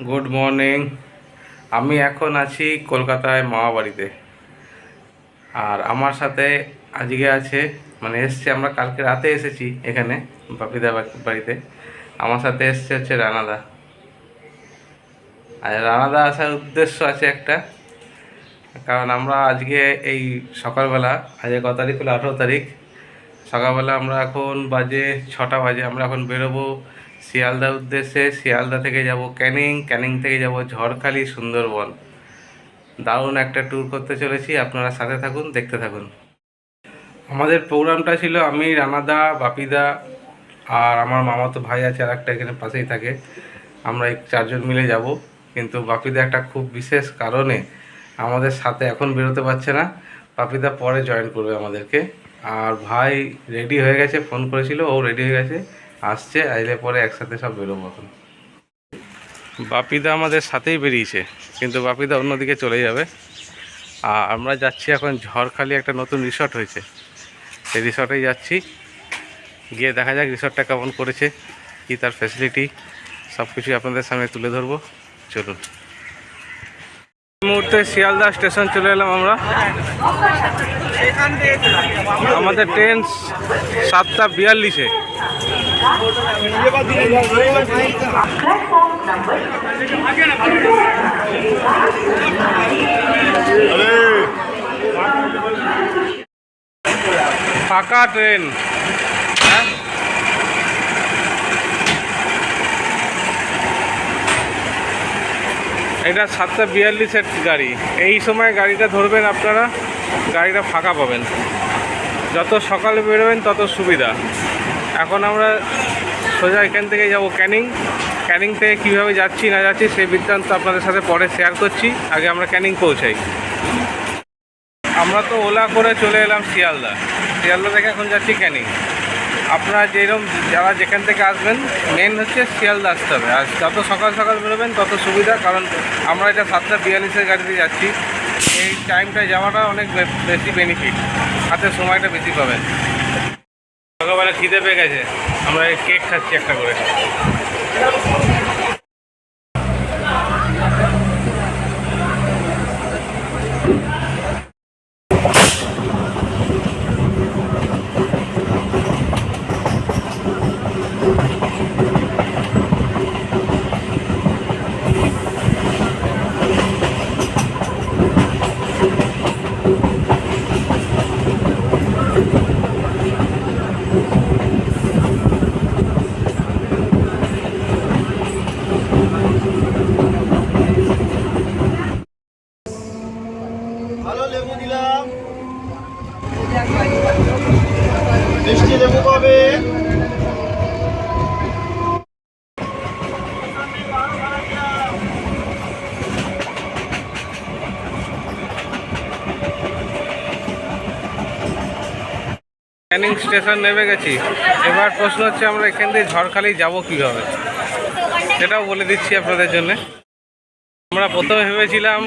Good morning. আমি এখন আছি কলকাতায় মামা বাড়িতে। আর আমার সাথে আজকে আছে, মানে এসছে, আমরা কালকে রাতে এসেছি এখানে বাপিদা বাড়িতে। আমার সাথে এসছে হচ্ছে রানাদা। আর রানাদা আসার উদ্দেশ্য আছে একটা, কারণ আমরা আজকে এই সকালবেলা, আজকে কত তারিখ হলো, 18 তারিখ, সকালবেলা আমরা এখন বাজে 6টা বাজে, আমরা এখন বেরোবো শিয়ালদার উদ্দেশ্যে। শিয়ালদা থেকে যাব ক্যানিং, ক্যানিং থেকে যাব ঝড়খালি, সুন্দরবন। দারুণ একটা ট্যুর করতে চলেছি, আপনারা সাথে থাকুন, দেখতে থাকুন। আমাদের প্রোগ্রামটা ছিল আমি, রানাদা, বাপিদা আর আমার মামাতো ভাই আছে আর একটা, এখানে পাশেই থাকে। আমরা এই 4জন মিলে যাব। কিন্তু বাপিদা একটা খুব বিশেষ কারণে আমাদের সাথে এখন বেরোতে পারছে না। বাপিদা পরে জয়েন করবে আমাদেরকে। আর ভাই রেডি হয়ে গেছে, ফোন করেছিল, ও রেডি হয়ে গেছে, আসছে, আসলে পরে একসাথে সব বেরোবো। এখন বাপিদা আমাদের সাথেই বেরিয়েছে, কিন্তু বাপিদা অন্যদিকে চলে যাবে। আর আমরা যাচ্ছি এখন ঝড়খালি, একটা নতুন রিসর্ট হয়েছে, সেই রিসর্টেই যাচ্ছি। গিয়ে দেখা যাক রিসর্টটা কেমন করেছে, কি তার ফ্যাসিলিটি, সব কিছুই আপনাদের সামনে তুলে ধরবো। চলুন। এই মুহূর্তে শিয়ালদা স্টেশন চলে এলাম আমরা। আমাদের ট্রেন 7টা 42-এ। ফাঁকা ট্রেন। এটা 7টা 42-এর গাড়ি। এই সময় গাড়িটা ধরবেন আপনারা, গাড়িটা ফাঁকা পাবেন। যত সকালে বেরোবেন তত সুবিধা। এখন আমরা সোজা এখান থেকে যাব ক্যানিং। ক্যানিং থেকে কীভাবে যাচ্ছি না যাচ্ছি সেই বৃত্তান্ত আপনাদের সাথে পরে শেয়ার করছি। আগে আমরা ক্যানিং পৌঁছাই। আমরা তো ওলা করে চলে এলাম শিয়ালদা। শিয়ালদা থেকে এখন যাচ্ছি ক্যানিং। আপনারা যেরকম যারা যেখান থেকে আসবেন, মেন হচ্ছে শিয়ালদা আসতে হবে। আর যত সকাল সকাল বেরোবেন তত সুবিধা, কারণ আমরা এটা 7টা 42-এর গাড়িতে যাচ্ছি। এই টাইমটায় যাওয়াটা অনেক বেশি বেনিফিট, হাতে সময়টা বেশি পাবেন। সকালবেলা খিদে পেয়ে গেছে, আমরা কেক খাচ্ছি একটা করে। মিষ্টি লেবু পাবে। ক্যানিং স্টেশন নেমে গেছি। এবার প্রশ্ন হচ্ছে আমরা এখান থেকে ঝড়খালি যাব কীভাবে, সেটাও বলে দিচ্ছি আপনাদের জন্য। আমরা প্রথমে ভেবেছিলাম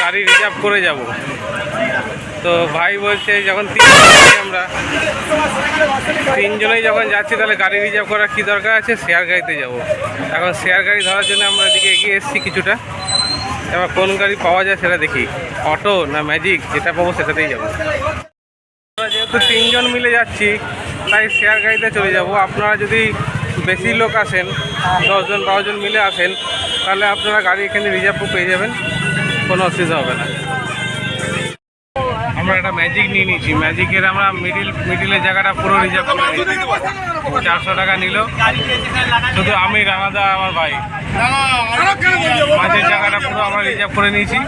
গাড়ি রিজার্ভ করে যাব, তো ভাই বলছে যখন আমরা 3জনেই যখন যাচ্ছি, তাহলে গাড়ি রিজার্ভ করার কী দরকার আছে, শেয়ার গাড়িতে যাব। এখন শেয়ার গাড়ি ধরার জন্য আমরা এদিকে এগিয়ে এসেছি কিছুটা। এবার কোন গাড়ি পাওয়া যায় সেটা দেখি, অটো না ম্যাজিক, যেটা পাবো সেটাতেই যাব। আমরা যেহেতু 3জন মিলে যাচ্ছি, তাই শেয়ার গাড়িতে চলে যাব। আপনারা যদি বেশি লোক আসেন, 10জন 12জন মিলে আসেন, তাহলে আপনারা গাড়ি এখানে রিজার্ভও পেয়ে যাবেন, কোনো অসুবিধা হবে না। আমরা একটা ম্যাজিক নিয়ে নিয়েছি। ম্যাজিকের আমরা মিডিলের জায়গাটা পুরো রিজার্ভ করে নিয়েছি। 400 টাকা নিল, শুধু আমি, রানাদা, আমার ভাই। মাঝের জায়গাটা পুরো আমরা রিজার্ভ করে নিয়েছি।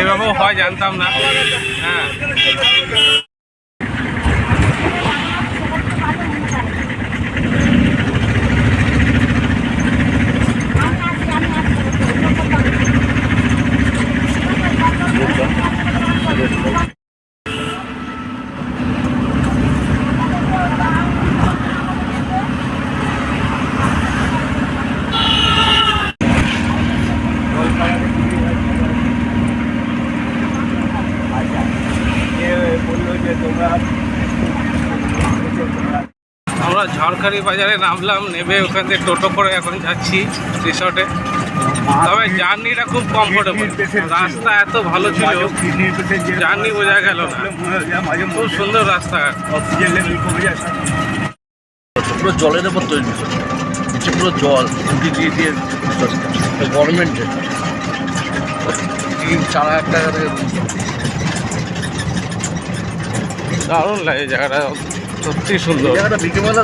এভাবেও হয় জানতাম না। হ্যাঁ, আমরা ঝড়খালি বাজারে নামলাম, নেমে ওখান থেকে টোটো করে এখন যাচ্ছি রিসর্টে। তবে জার্নিটা খুব কমফোর্টেবল, রাস্তা এত ভালো ছিল জার্নি বোঝা গেল না, খুব সুন্দর রাস্তাঘাট। পুরো জলের উপর তৈরি, নিচে পুরো জল দিয়ে দিয়ে গভর্নমেন্টের 3-4 হাজার টাকা থেকে। দারুণ লাগে জায়গাটা, সত্যি সুন্দর। জায়গাটা বিকেলবেলা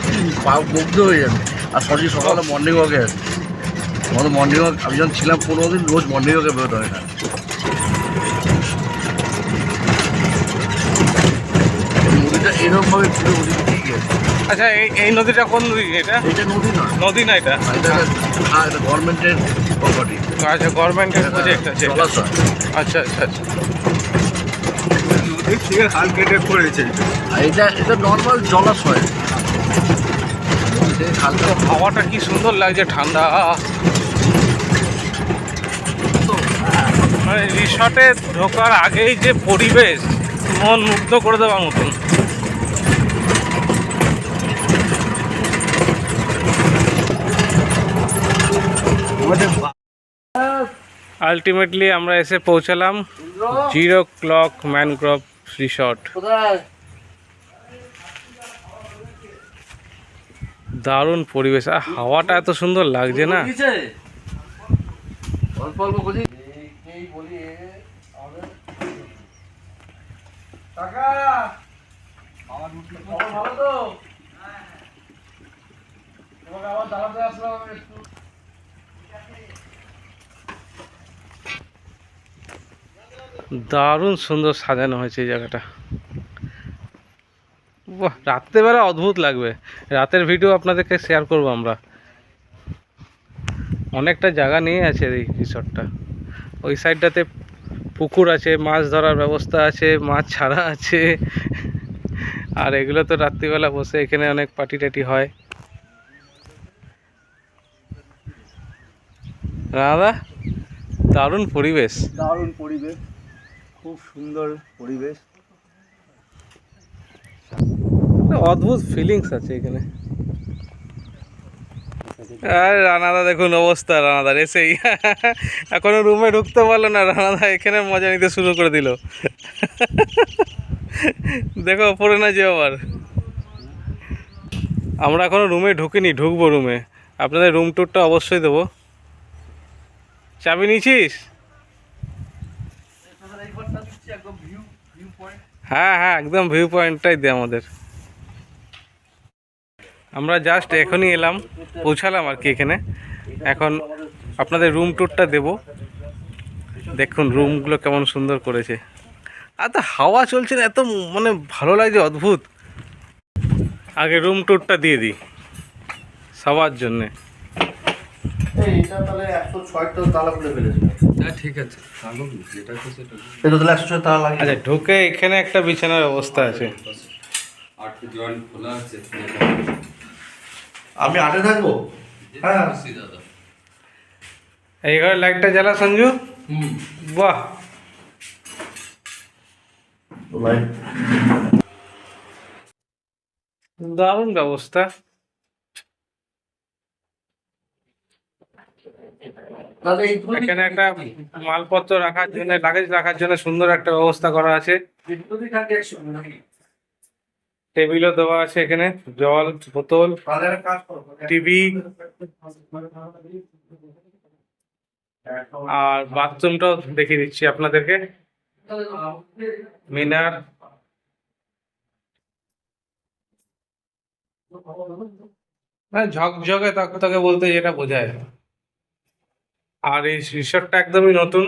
মুগ্ধ হয়ে যাবে। আর সকালে মর্নিং ওয়াকে আছে, আমাদের মর্নিং ওয়াক আমি যখন ছিলাম 15 দিন রোজ মর্নিং ওয়াকে বেরোতে হয় না। নদীটা এরকমভাবে পুরো ওদিকে ঠিক আছে। আচ্ছা এই নদীটা কোন নদী? এটা নদী না, নদী না, এটা গভর্নমেন্টের প্রপার্টি। আচ্ছা, গভর্নমেন্টের প্রজেক্ট আছে। জলাশয়। আচ্ছা আচ্ছা আচ্ছা। নদীর থেকে খাল কেটে করেছে। এটা নর্মাল জলাশয়। হাওয়াটা কি সুন্দর লাগছে, ঠান্ডা। মানে রিসর্টে ঢোকার আগেই যে পরিবেশ, মন মুগ্ধ করে দেওয়ার মতন। আলটিমেটলি আমরা এসে পৌঁছালাম 0 ক্লক ম্যানগ্রোভ রিসর্ট। দারুণ পরিবেশ, আর হাওয়াটা এত সুন্দর লাগছে না। অল্প অল্প বুঝি বলি টাকা আমার ভালো তো তোমাকে আবার দাঁড়াতে আসলাম একটু। দারুণ সুন্দর সাজানো হয়েছে এই জায়গাটা। বাহ, রাত্রেবেলা অদ্ভুত লাগবে। রাতের ভিডিও আপনাদেরকে শেয়ার করব আমরা। অনেকটা জায়গা নিয়ে আছে এই রিসর্টটা। ওই সাইডটাতে পুকুর আছে, মাছ ধরার ব্যবস্থা আছে, মাছ ছাড়া আছে। আর এগুলো তো রাত্রিবেলা বসে এখানে অনেক পার্টি টাটি হয়। দাদা, দারুণ পরিবেশ। দারুণ পরিবেশ, খুব সুন্দর পরিবেশ। অদ্ভুত ফিলিংস আছে এখানে। আর রানাদা দেখুন অবস্থা, রানাদার এসেই এখনো রুমে ঢুকতে পারলো না। রানাদা এখানে মজা নিতে শুরু করে দিল। দেখো পড়ে না যে আবার। আমরা এখনো রুমে ঢুকিনি, ঢুকবো রুমে। আপনাদের রুম ট্যুরটা অবশ্যই দেবো। চাবি নিয়েছিস? হ্যাঁ হ্যাঁ, একদম ভিউ পয়েন্টটাই দে আমাদের। আমরা জাস্ট এখনই এলাম, পৌঁছালাম আর কি এখানে। এখন আপনাদের রুম ট্যুরটা দেব। দেখুন রুমগুলো কেমন সুন্দর করেছে। আর তো হাওয়া চলছে না, এত মানে ভালো লাগছে, অদ্ভুত। আগে রুম ট্যুরটা দিয়ে দিই সবার জন্যে। এটা তাহলে 106 তালা খুলে ফেলেছে। হ্যাঁ ঠিক আছে, এটা তাহলে 106 তালা লাগে। আচ্ছা, ঢুকে এখানে একটা বিছানার অবস্থা আছে। আমি 8-এ থাকবো। হ্যাঁ এই ঘরে লাইটটা জ্বালা সঞ্জু। বাহ, দারুণ ব্যবস্থা। এখানে একটা মালপত্র রাখার জন্য, লাগেজ রাখার জন্য সুন্দর একটা ব্যবস্থা করা আছে। টেবিলও দেওয়া আছে এখানে, জল বোতল, টিভি। আর বাথরুমটাও দেখিয়ে দিচ্ছি আপনাদেরকে। মিনার, ঝকঝকে তকতকে বলতে যেটা বোঝায়। আর এই রিসর্টটা একদমই নতুন।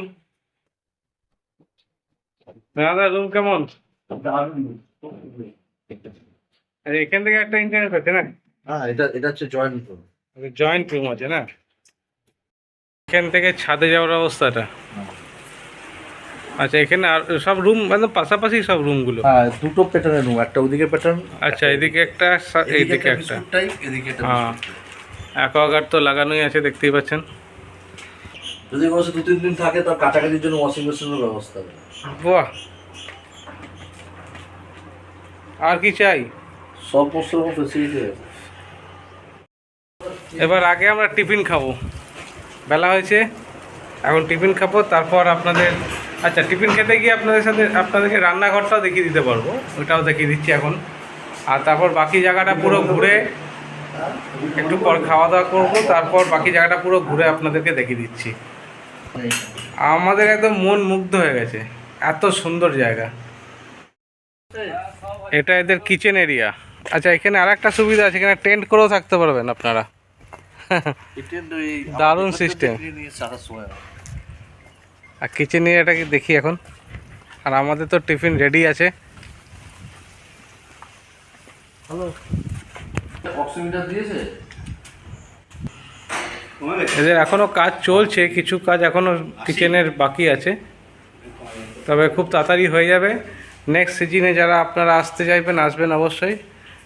দাদা রুম কেমন? এখান থেকে একটা ইন্টারনেট আছে না? হ্যাঁ, এটা হচ্ছে জয়েন্ট রুম। জয়েন্ট রুম আছে না? এখান থেকে ছাদে যাওয়ার অবস্থাটা। আচ্ছা, এখানে আর সব রুম মানে পাশাপাশি সব রুমগুলো? হ্যাঁ, দুটো প্যাটার্নের রুম, একটা ওদিকে প্যাটার্ন। আচ্ছা, এদিকে একটা, এইদিকে একটা। এদিকে একটা। হ্যাঁ, অ্যাকোয়াগার্ড তো লাগানোই আছে, দেখতেই পাচ্ছেন। যদি কোনো 2-3 দিন থাকে তার কাছাকাছির জন্য ওয়াশিং মেশিনের ব্যবস্থা আছে। বাহ, আর কি চাই? সমস্ত রকম ফেসিলিটি আছে। এবার আগে আমরা টিফিন খাবো, বেলা হয়েছে। এখন টিফিন খাবো, তারপর আপনাদের আচ্ছা টিফিন খেতে গিয়ে আপনাদেরকে রান্নাঘরটাও দেখিয়ে দিতে পারবো, ওটাও দেখিয়ে দিচ্ছি এখন। আর তারপর বাকি জায়গাটা পুরো ঘুরে একটু পর খাওয়া দাওয়া করবো, তারপর বাকি জায়গাটা পুরো ঘুরে আপনাদেরকে দেখিয়ে দিচ্ছি। আমাদের একদম মন মুগ্ধ হয়ে গেছে, এত সুন্দর জায়গা। এটা এদের কিচেন এরিয়া। আচ্ছা, এখানে আর একটা সুবিধা আছে, এখানে টেন্ট করেও থাকতে পারবেন আপনারা। দারুণ সিস্টেম। আর কিচেন এরিয়াটাকে দেখি এখন। আর আমাদের তো টিফিন রেডি আছে। এদের এখনও কাজ চলছে, কিছু কাজ এখনও কিচেনের বাকি আছে, তবে খুব তাড়াতাড়ি হয়ে যাবে। নেক্সট সিজনে যারা আপনারা আসতে চাইবেন আসবেন অবশ্যই,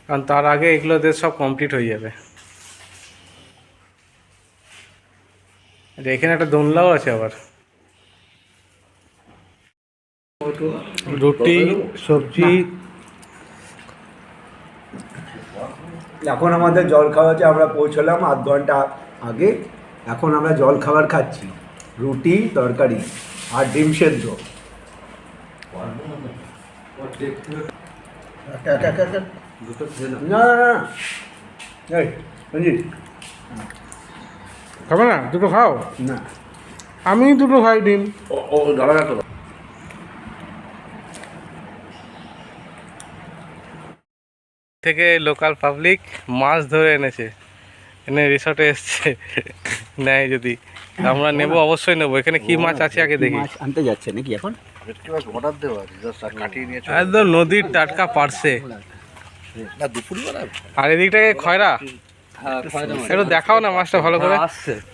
কারণ তার আগে এগুলোদের সব কমপ্লিট হয়ে যাবে। এখানে একটা দোলনাও আছে আবার। রুটি, সবজি। এখন আমাদের জল খাওয়াতে আমরা পৌঁছলাম আধ ঘন্টা আগে। এখন আমরা জল খাবার খাচ্ছি, রুটি তরকারি আর ডিম সেদ্ধ। না না না, এই রঞ্জিত খাবে না? দুটো খাও না, আমি দুটো খাই ডিম। ও দাঁড়া তো। থেকে লোকাল পাবলিক মাছ ধরে এনেছে, এনে রিসর্টে এসছে নেয় যদি, আমরা নেব, অবশ্যই নেবো। এখানে কি মাছ আছে আগে দেখি। মাছ আনতে যাচ্ছে নাকি এখন? অর্ডার দেওয়া কাটিয়ে নিয়ে একদম নদীর টাটকা পার্সে। না দুপুরবেলা। আর এদিকটাকে খয়রা, একটু দেখাও না মাছটা ভালো করে।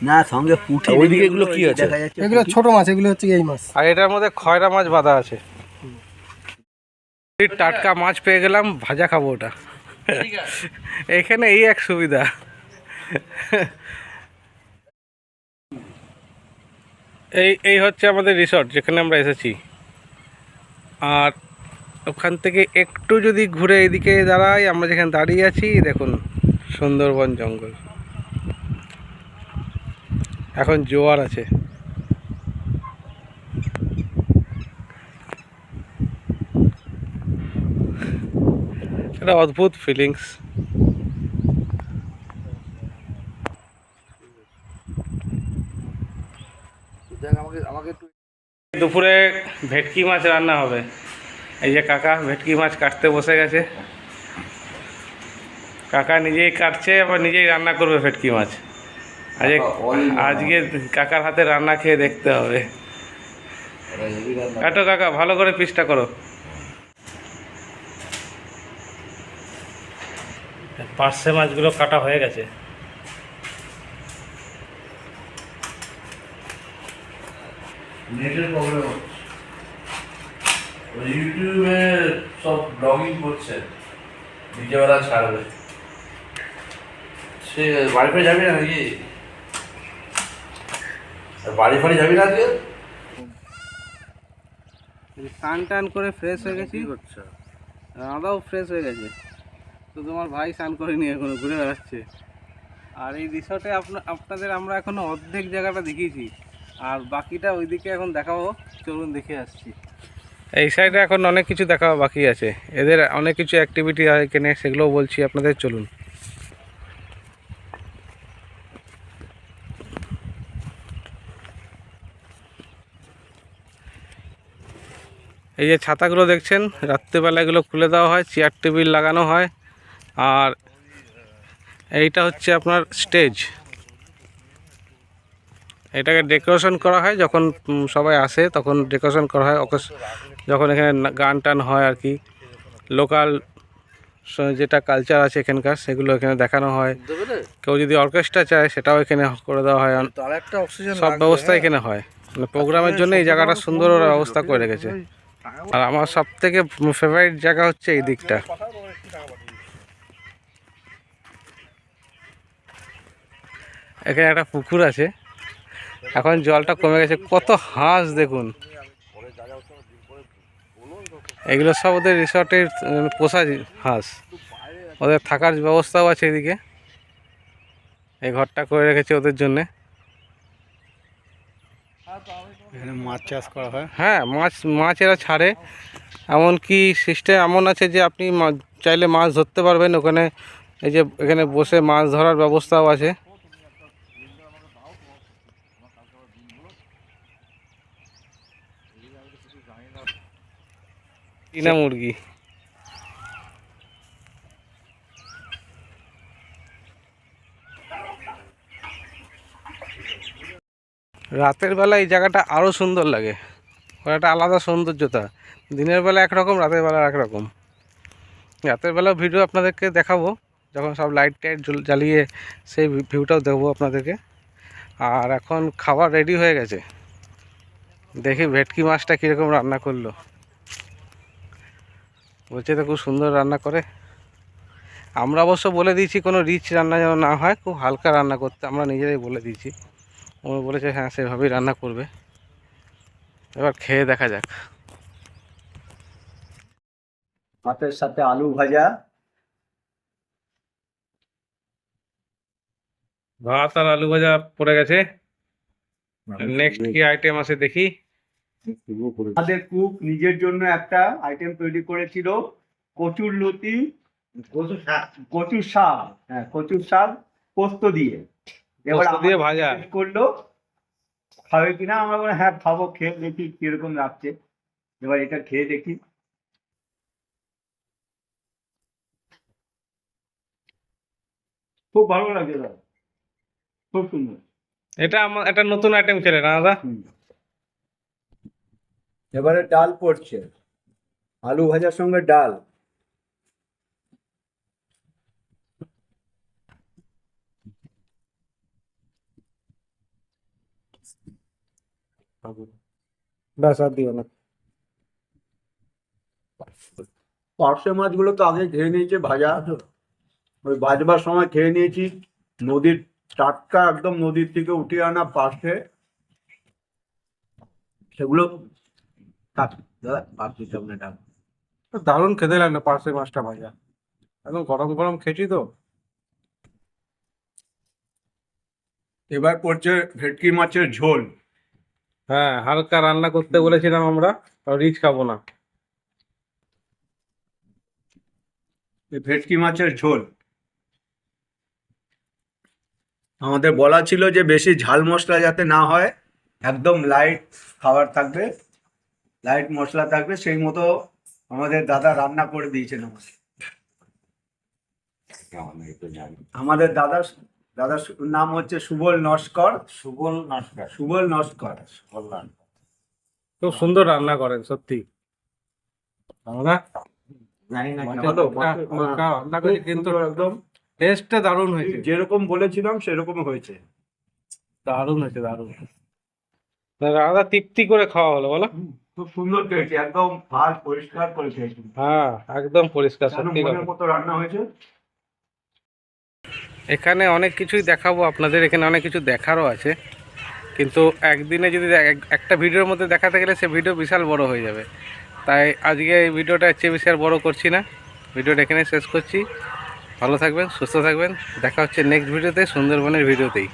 না, সঙ্গে পুঁটি। ওইদিকে এগুলো কি আছে? দেখা যাচ্ছে এগুলো ছোট মাছ, এগুলো হচ্ছে এই মাছ। আর এটার মধ্যে খয়রা মাছ বাঁধা আছে। টাটকা মাছ পেয়ে গেলাম, ভাজা খাবো ওটা। এখানে এই এক সুবিধা। এই হচ্ছে আমাদের রিসর্ট যেখানে আমরা এসেছি। আর ওখান থেকে একটু যদি ঘুরে এদিকে দাঁড়াই, আমরা যেখানে দাঁড়িয়ে আছি দেখুন সুন্দরবন জঙ্গল। এখন জোয়ার আছে। একটা অদ্ভুত ফিলিংস। দুপুরে ভেটকি মাছ রান্না হবে। এই যে কাকা ভেটকি মাছ কাটতে বসে গেছে। কাকা নিজেই কাটছে, আবার নিজেই রান্না করবে ভেটকি মাছ। আজকে কাকার হাতে রান্না খেয়ে দেখতে হবে। কাটো কাকা, ভালো করে পিসটা করো। পার্সে মাছগুলো কাটা হয়ে গেছে। নেটের প্রবলেম হচ্ছে, ইউটিউবে সব ব্লগিং করছে, বিকেলবেলা ছাড়বে। সে বাড়ি ফাড়ি যাবি না নাকি? বাড়ি ফাড়ি যাবি না আজকে? স্নান টান করে ফ্রেশ হয়ে গেছি, রাঁধাও ফ্রেশ হয়ে গেছে। তো তোমার ভাই স্নান করেনি, এখনো ঘুরে বেড়াচ্ছে। আর এই রিসর্টে আপনাদের আমরা এখনো অর্ধেক জায়গাটা দেখিয়েছি, আর বাকিটা ওইদিকে এখন দেখাবো। চলুন দেখে আসছি। এই সাইডে এখন অনেক কিছু দেখাবো বাকি আছে, এদের অনেক কিছু অ্যাক্টিভিটি এখানে, সেগুলোও বলছি আপনাদের। চলুন। এই যে ছাতাগুলো দেখছেন, রাত্রেবেলা এগুলো খুলে দেওয়া হয়, চেয়ার টেবিল লাগানো হয়। আর এইটা হচ্ছে আপনার স্টেজ, এটাকে ডেকোরেশন করা হয় যখন সবাই আসে তখন ডেকোরেশন করা হয়। যখন এখানে গান টান হয় আর কি, লোকাল যেটা কালচার আছে এখানকার সেগুলো এখানে দেখানো হয়। কেউ যদি অর্কেস্ট্রা চায় সেটাও এখানে করে দেওয়া হয়। সব ব্যবস্থা এখানে হয়, মানে প্রোগ্রামের জন্য এই জায়গাটা সুন্দর ওরা ব্যবস্থা করে রেখেছে। আর আমার সব থেকে ফেভারিট জায়গা হচ্ছে এই দিকটা। এখানে একটা পুকুর আছে, এখন জলটা কমে গেছে। কত হাঁস দেখুন, এগুলো সব ওদের রিসর্টের পোষা হাঁস। ওদের থাকার ব্যবস্থাও আছে এদিকে, এই ঘরটা করে রেখেছে ওদের জন্যে। এখানে মাছ চাষ করা হয়। হ্যাঁ, মাছ এরা ছাড়ে। এমনকি সিস্টেম এমন আছে যে আপনি চাইলে মাছ ধরতে পারবেন ওখানে। এই যে এখানে বসে মাছ ধরার ব্যবস্থাও আছে। চীনা মুরগি। রাতের বেলা এই জায়গাটা আরও সুন্দর লাগে, ওর একটা আলাদা সৌন্দর্যতা। দিনের বেলা একরকম, রাতের বেলা একরকম। রাতের বেলা ভিডিও আপনাদেরকে দেখাবো, যখন সব লাইট টাইট জ্বালিয়ে সেই ভিউটাও দেবো আপনাদেরকে। আর এখন খাবার রেডি হয়ে গেছে, দেখি ভেটকি মাছটা কীরকম রান্না করলো। বলছে তো খুব সুন্দর রান্না করে। আমরা অবশ্য বলে দিয়েছি কোনো রিচ রান্না যেন না হয়, খুব হালকা রান্না করতে আমরা নিজেরাই বলে দিয়েছি। ও বলেছে হ্যাঁ সেভাবেই রান্না করবে। এবার খেয়ে দেখা যাক। ভাতের সাথে আলু ভাজা, ভাত আর আলু ভাজা পড়ে গেছে। নেক্সট কি আইটেম আছে দেখি। আমাদের কুক নিজের জন্য একটা আইটেম তৈরি করেছিল, কচুর লতি, কচুর শাক। হ্যাঁ, কচুর শাক পোস্ত দিয়ে। এবার পোস্ত দিয়ে ভাজা। জিজ্ঞেস করলো খাবে কিনা, আমরা বললাম হ্যাঁ খাবো, খেয়ে দেখি কিরকম লাগছে। এবার এটা খেয়ে দেখি। খুব ভালো লাগছে দাদা, খুব সুন্দর। এটা আমার একটা নতুন আইটেম খেলে না দাদা? এবারে ডাল পড়ছে, আলু ভাজার সঙ্গে ডাল। ব্যাস আর দিও না। পার্শে মাছগুলো তো আগে খেয়ে নিয়েছে ভাজা, ওই ভাজবার সময় খেয়ে নিয়েছি। নদীর টাটকা, একদম নদীর থেকে উঠে আনা পার্শে, সেগুলো থাক দাদা, আর দিতাম না ডাল। দারুণ খেতে লাগলো পার্শে মাছটা ভাজা, একদম গরম গরম খেয়েছি তো। এবার পড়ছে ভেটকি মাছের ঝোল। হ্যাঁ, হালকা রান্না করতে বলেছিলাম আমরা, রিচ খাবো না। এই ভেটকি মাছের ঝোল আমাদের বলা ছিল যে বেশি ঝাল মশলা যাতে না হয়, একদম লাইট খাবার থাকবে, লাইট মশলা থাকবে, সেই মতো আমাদের দাদা রান্না করে দিয়েছেন আমাদের। আমাদের দাদার নাম হচ্ছে সুবল নস্কর। সুবল নস্কর। খুব সুন্দর রান্না করেন সত্যি। আমরা রান্না করি কিন্তু একদম টেস্টটা দারুণ হয়েছে। যেরকম বলেছিলাম সেরকম হয়েছে। দারুণ হয়েছে, দারুণ। দাদা তৃপ্তি করে খাওয়া হলো বলো। খুব সুন্দর খেয়েছি, একদম ভাত পরিষ্কার করে খেয়েছি, হ্যাঁ একদম পরিষ্কার, যেন সত্যি মনের কথা। মতো রান্না হয়েছে। এখানে অনেক কিছুই দেখাবো আপনাদের, এখানে অনেক কিছু দেখারও আছে, কিন্তু একদিনে যদি একটা ভিডিওর মধ্যে দেখাতে গেলে সে ভিডিও বিশাল বড় হয়ে যাবে। তাই আজকে এই ভিডিওটা চেয়ে বেশি আর বড় করছি না, ভিডিওটা এখানে শেষ করছি। ভালো থাকবেন, সুস্থ থাকবেন, দেখা হচ্ছে নেক্সট ভিডিওতে, সুন্দরবনের ভিডিওতেই।